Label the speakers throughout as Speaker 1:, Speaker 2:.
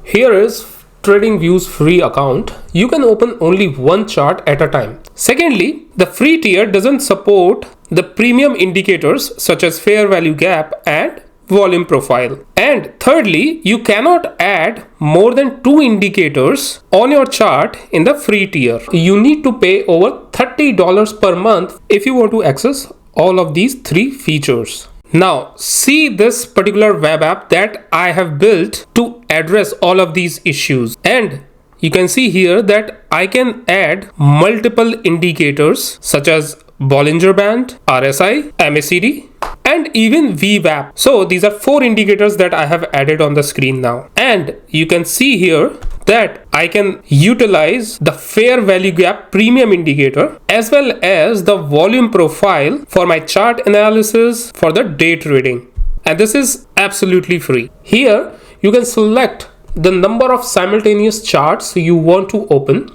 Speaker 1: Here is TradingView's free account. You can open only one chart at a time. Secondly, the free tier doesn't support the premium indicators such as fair value gap and volume profile. And thirdly, you cannot add more than 2 indicators on your chart in the free tier. You need to pay over $30 per month if you want to access all of these 3 features. Now, see this particular web app that I have built to address all of these issues. And you can see here that I can add multiple indicators such as Bollinger Band, RSI, MACD, and even VWAP. So these are 4 indicators that I have added on the screen now. And you can see here that I can utilize the fair value gap premium indicator as well as the volume profile for my chart analysis for the day trading. And this is absolutely free. Here you can select the number of simultaneous charts you want to open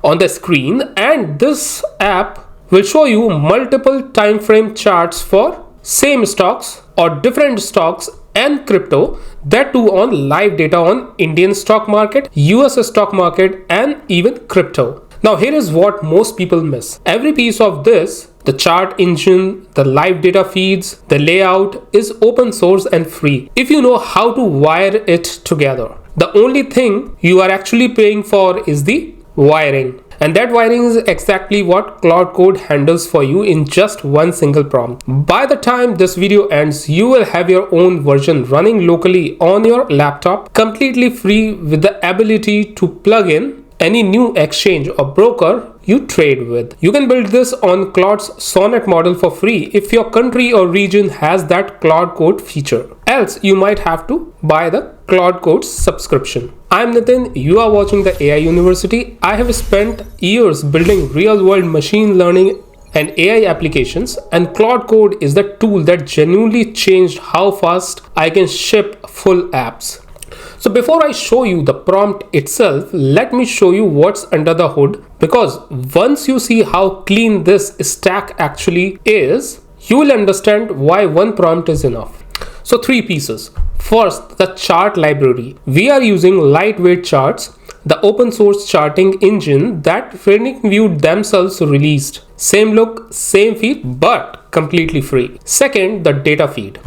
Speaker 1: on the screen, and this app will show you multiple time frame charts for same stocks or different stocks and crypto, that too on live data on Indian stock market, US stock market, and even crypto. Now here is what most people miss. Every piece of this, the chart engine, the live data feeds, the layout is open source and free if you know how to wire it together. The only thing you are actually paying for is the wiring. And that wiring is exactly what Claude Code handles for you in just one single prompt. By the time this video ends, you will have your own version running locally on your laptop, completely free with the ability to plug in any new exchange or broker you trade with. You can build this on Claude's Sonnet model for free if your country or region has that Claude Code feature. Else, you might have to buy the Claude Code subscription. I'm Nitin, you are watching the AI University. I have spent years building real-world machine learning and AI applications, and Claude Code is the tool that genuinely changed how fast I can ship full apps. So before I show you the prompt itself, let me show you what's under the hood, because once you see how clean this stack actually is, you will understand why one prompt is enough. So 3 pieces. First, the chart library. We are using Lightweight Charts, the open source charting engine that TradingView themselves released. Same look, same feed, but completely free. Second, the data feed.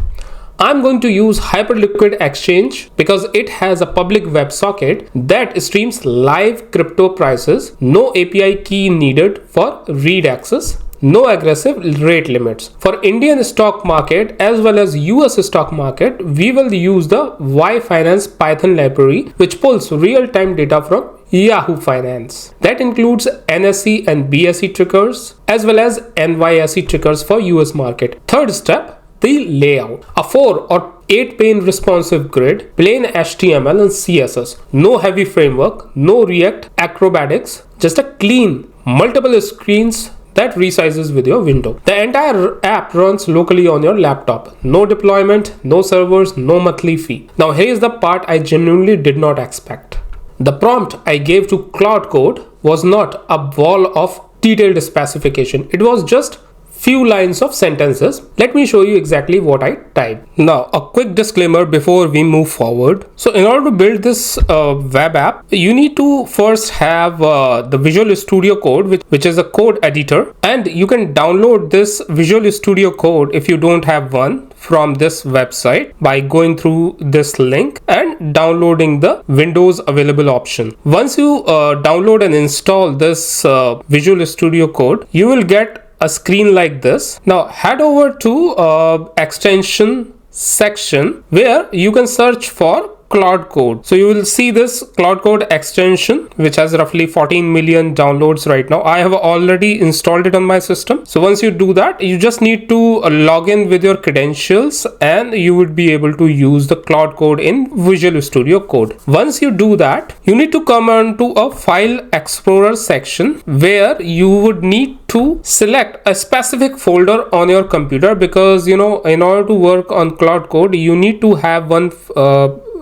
Speaker 1: I'm going to use Hyperliquid Exchange because it has a public WebSocket that streams live crypto prices, no API key needed for read access, no aggressive rate limits. For Indian stock market as well as US stock market, we will use the yfinance Python library, which pulls real-time data from Yahoo Finance. That includes NSE and BSE triggers as well as NYSE triggers for US market. Third step, the layout. A 4 or 8 pane responsive grid, plain HTML and CSS. No heavy framework, no React acrobatics, just a clean multiple screens that resizes with your window. The entire app runs locally on your laptop. No deployment, no servers, no monthly fee. Now here's the part I genuinely did not expect. The prompt I gave to Claude Code was not a wall of detailed specification. It was just few lines of sentences. Let me show you exactly what I typed. Now, a quick disclaimer before we move forward. So in order to build this web app, you need to first have the Visual Studio Code, which is a code editor, and you can download this Visual Studio Code if you don't have one from this website by going through this link and downloading the Windows available option. Once you download and install this Visual Studio Code, you will get a screen like this. Now head over to extension section where you can search for Claude Code. So you will see this Claude Code extension, which has roughly 14 million downloads right now. I have already installed it on my system. So once you do that, you just need to log in with your credentials and you would be able to use the Claude Code in Visual Studio Code. Once you do that, you need to come on to a file explorer section where you would need to select a specific folder on your computer, because in order to work on Claude Code, you need to have one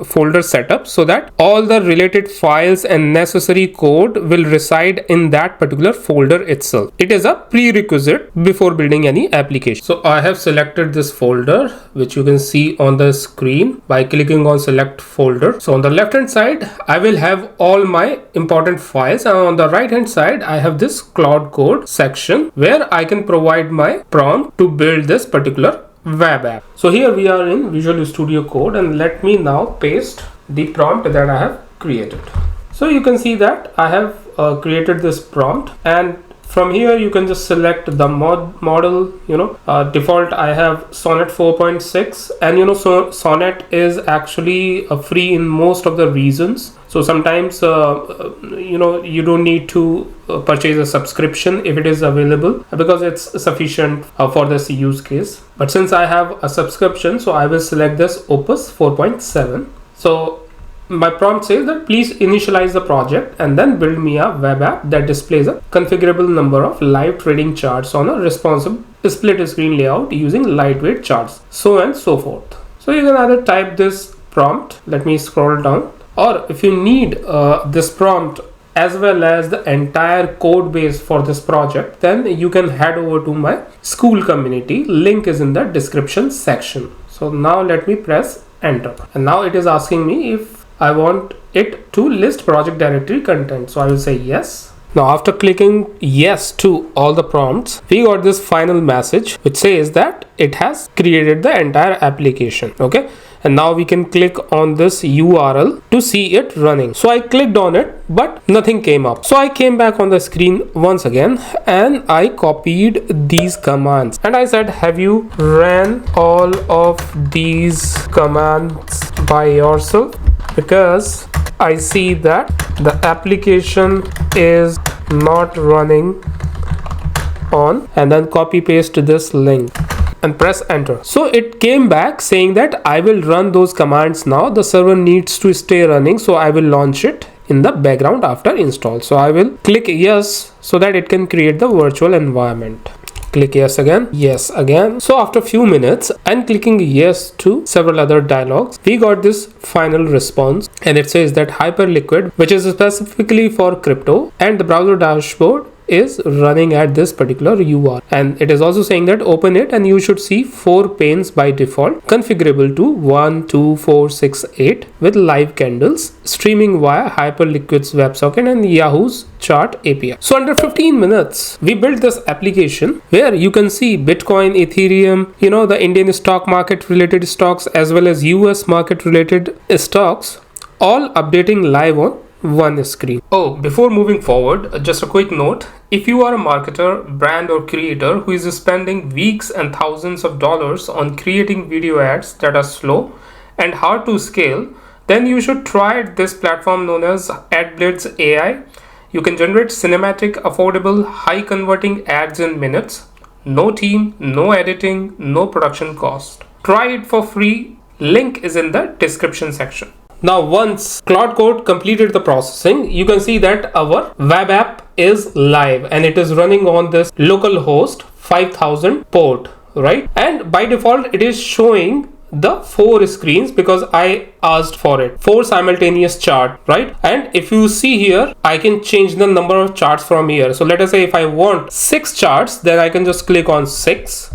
Speaker 1: folder setup so that all the related files and necessary code will reside in that particular folder itself. It is a prerequisite before building any application. So I have selected this folder, which you can see on the screen by clicking on select folder. So on the left hand side, I will have all my important files, and on the right hand side, I have this Claude Code section where I can provide my prompt to build this particular web app. So here we are in Visual Studio Code, and let me now paste the prompt that I have created. So you can see that I have created this prompt, and from here you can just select the model. Default I have Sonnet 4.6, and so Sonnet is actually free in most of the regions. So sometimes you don't need to purchase a subscription if it is available, because it's sufficient for this use case. But since I have a subscription, so I will select this Opus 4.7. So my prompt says that please initialize the project and then build me a web app that displays a configurable number of live trading charts on a responsive split screen layout using lightweight charts, so and so forth. So you can either type this prompt, let me scroll down, or if you need this prompt as well as the entire code base for this project, then you can head over to my school community. Link is in the description section. So now let me press enter, and now it is asking me if I want it to list project directory content. So I will say yes. Now after clicking yes to all the prompts, we got this final message which says that it has created the entire application. Okay, and now we can click on this URL to see it running. So I clicked on it, but nothing came up. So I came back on the screen once again, and I copied these commands, and I said, have you ran all of these commands by yourself? Because I see that the application is not running on, and then copy paste this link and press enter. So it came back saying that I will run those commands now. The server needs to stay running, so I will launch it in the background after install. So I will click yes so that it can create the virtual environment. Click yes again, yes again. So after a few minutes and clicking yes to several other dialogues, we got this final response, and it says that Hyperliquid, which is specifically for crypto, and the browser dashboard is running at this particular URL, and it is also saying that open it and you should see 4 panes by default, configurable to 1, 2, 4, 6, 8 with live candles, streaming via Hyperliquid's WebSocket and Yahoo's Chart API. So under 15 minutes we built this application where you can see Bitcoin, Ethereum, the Indian stock market related stocks as well as US market related stocks, all updating live on one screen. Oh, before moving forward, just a quick note. If you are a marketer, brand or creator who is spending weeks and thousands of dollars on creating video ads that are slow and hard to scale, then you should try this platform known as AdBlitz AI. You can generate cinematic, affordable, high converting ads in minutes. No team, no editing, no production cost. Try it for free. Link is in the description section. Now once Claude Code completed the processing, you can see that our web app is live and it is running on this localhost 5000 port, right? And by default it is showing the 4 screens because I asked for it, 4 simultaneous chart, right? And if you see here, I can change the number of charts from here. So let us say if I want 6 charts, then I can just click on 6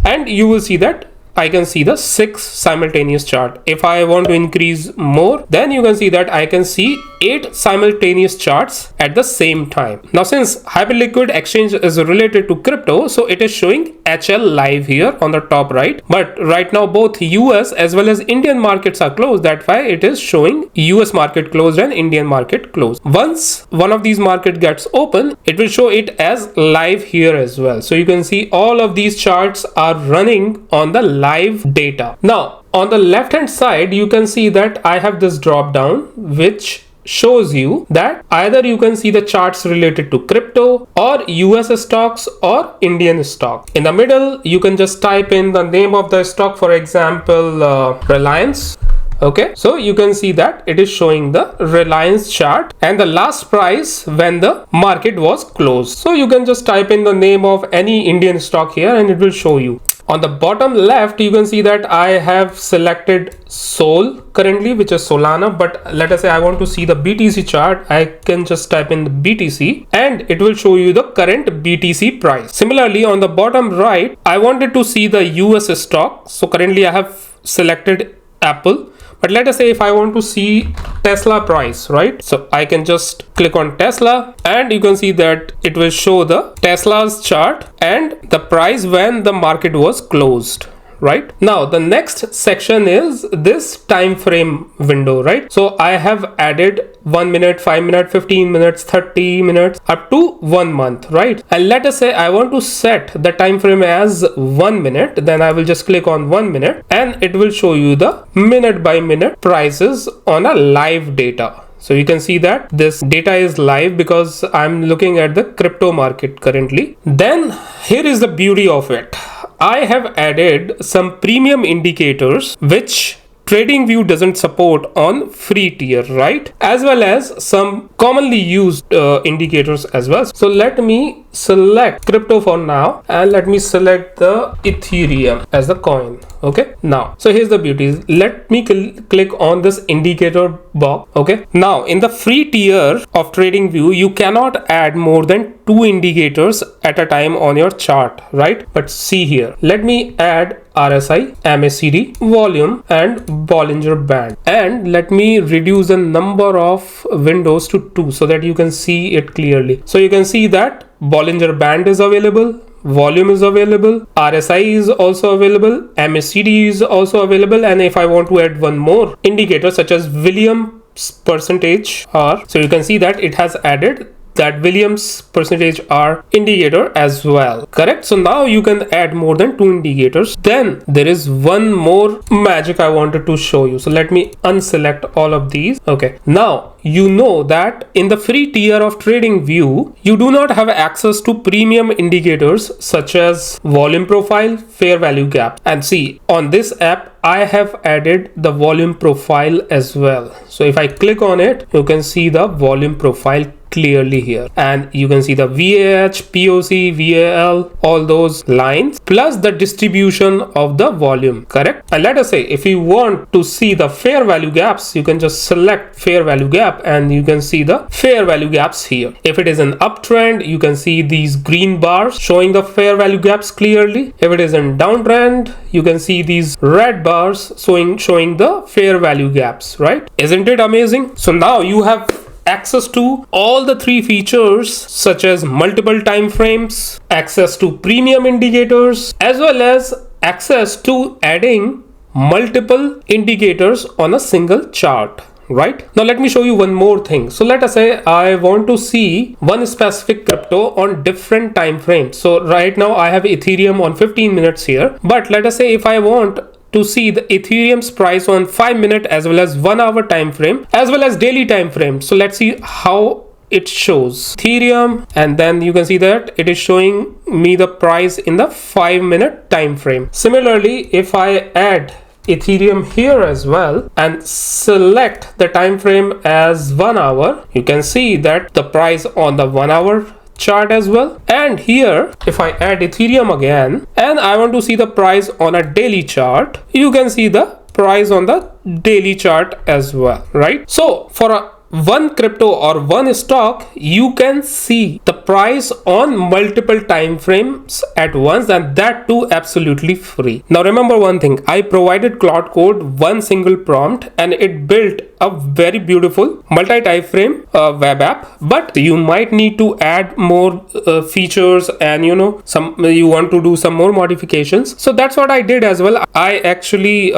Speaker 1: and you will see that I can see the 6 simultaneous chart. If I want to increase more, then you can see that I can see 8 simultaneous charts at the same time. Now since Hyperliquid Exchange is related to crypto, so it is showing HL live here on the top right. But right now both US as well as Indian markets are closed. That's why it is showing US market closed and Indian market closed. Once one of these market gets open, it will show it as live here as well. So you can see all of these charts are running on the live data. Now on the left hand side, you can see that I have this drop down which shows you that either you can see the charts related to crypto or US stocks or Indian stock. In the middle, you can just type in the name of the stock, for example, Reliance. Okay, so you can see that it is showing the Reliance chart and the last price when the market was closed. So you can just type in the name of any Indian stock here and it will show you. On the bottom left, you can see that I have selected Sol currently, which is Solana, but let us say I want to see the BTC chart. I can just type in the BTC and it will show you the current BTC price. Similarly, on the bottom right, I wanted to see the US stock. So currently I have selected Apple. But let us say if I want to see Tesla price, right? So I can just click on Tesla and you can see that it will show the Tesla's chart and the price when the market was closed. Right now, the next section is this time frame window, right? So I have added 1 minute, 5 minutes, 15 minutes, 30 minutes up to 1 month, right? And let us say I want to set the time frame as 1 minute, then I will just click on 1 minute and it will show you the minute by minute prices on a live data. So you can see that this data is live because I'm looking at the crypto market currently. Then here is the beauty of it. I have added some premium indicators which TradingView doesn't support on free tier, right? As well as some commonly used indicators as well. So let me select crypto for now and let me select the Ethereum as the coin. Okay, now so here's the beauty. Let me click on this indicator box. Okay, now in the free tier of TradingView you cannot add more than 2 indicators at a time on your chart, right? But see here, let me add RSI, MACD, volume and Bollinger Band, and let me reduce the number of windows to 2 so that you can see it clearly. So you can see that Bollinger Band is available, volume is available, RSI is also available, MACD is also available, and if I want to add one more indicator such as Williams percentage R, so you can see that it has added that Williams percentage R indicator as well, correct? So now you can add more than 2 indicators. Then there is one more magic I wanted to show you. So let me unselect all of these. Okay, now you know that in the free tier of TradingView, you do not have access to premium indicators such as volume profile, fair value gap. And see, on this app, I have added the volume profile as well. So if I click on it, you can see the volume profile clearly here, and you can see the VAH, POC, VAL, all those lines plus the distribution of the volume, correct? And let us say if you want to see the fair value gaps, you can just select fair value gap and you can see the fair value gaps here. If it is an uptrend, you can see these green bars showing the fair value gaps clearly. If it is in downtrend, you can see these red bars showing the fair value gaps, right? Isn't it amazing? So now you have access to all the 3 features such as multiple time frames, access to premium indicators, as well as access to adding multiple indicators on a single chart. Right now, let me show you one more thing. So let us say I want to see one specific crypto on different time frames. So right now I have Ethereum on 15 minutes here, but let us say if I want to see the Ethereum's price on 5 minute as well as 1 hour time frame as well as daily time frame. So let's see how it shows Ethereum, and then you can see that it is showing me the price in the 5 minute time frame. Similarly, if I add Ethereum here as well and select the time frame as 1 hour, you can see that the price on the 1 hour chart as well. And here if I add Ethereum again and I want to see the price on a daily chart, you can see the price on the daily chart as well, right? So for one crypto or one stock, you can see the price on multiple time frames at once, and that too absolutely free. Now remember one thing, I provided Claude Code one single prompt and it built a very beautiful multi-time frame web app, but you might need to add more features and you want to do some more modifications. So that's what I did as well. I actually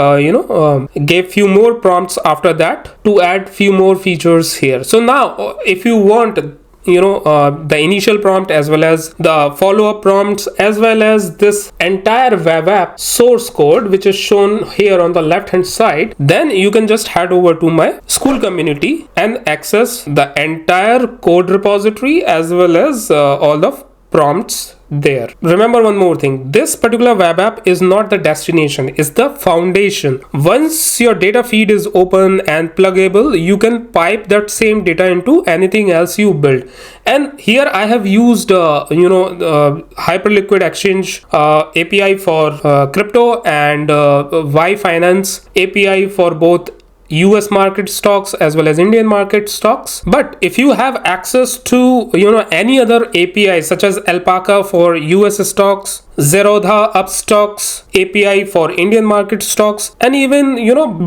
Speaker 1: gave few more prompts after that to add few more features here. So now if you want the initial prompt as well as the follow-up prompts as well as this entire web app source code which is shown here on the left hand side, then you can just head over to my school community and access the entire code repository as well as all the prompts there. Remember one more thing, this particular web app is not the destination, it's the foundation. Once your data feed is open and pluggable, you can pipe that same data into anything else you build. And here I have used Hyperliquid Exchange API for crypto and yfinance API for both US market stocks as well as Indian market stocks. But if you have access to any other API such as Alpaca for US stocks, Zerodha Upstocks API for Indian market stocks, and even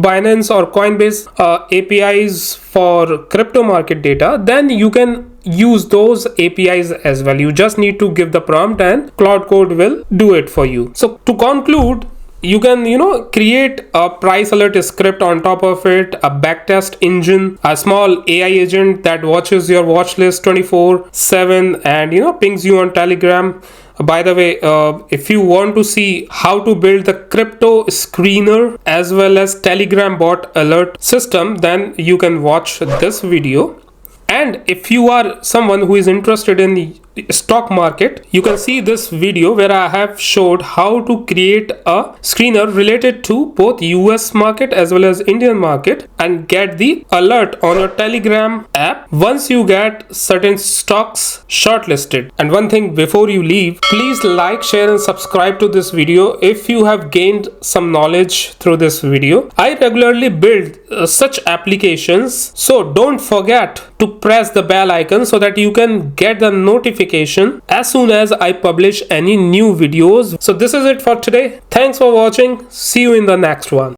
Speaker 1: Binance or Coinbase APIs for crypto market data, then you can use those APIs as well. You just need to give the prompt and Claude Code will do it for you. So to conclude, you can create a price alert script on top of it, a backtest engine, a small AI agent that watches your watch list 24/7 and pings you on Telegram. By the way, if you want to see how to build the crypto screener as well as Telegram bot alert system, then you can watch this video. And if you are someone who is interested in the stock market, you can see this video where I have showed how to create a screener related to both US market as well as Indian market and get the alert on your Telegram app once you get certain stocks shortlisted. And one thing before you leave, please like, share and subscribe to this video if you have gained some knowledge through this video. I regularly build such applications, so don't forget to press the bell icon so that you can get the notification as soon as I publish any new videos. So this is it for today. Thanks for watching. See you in the next one.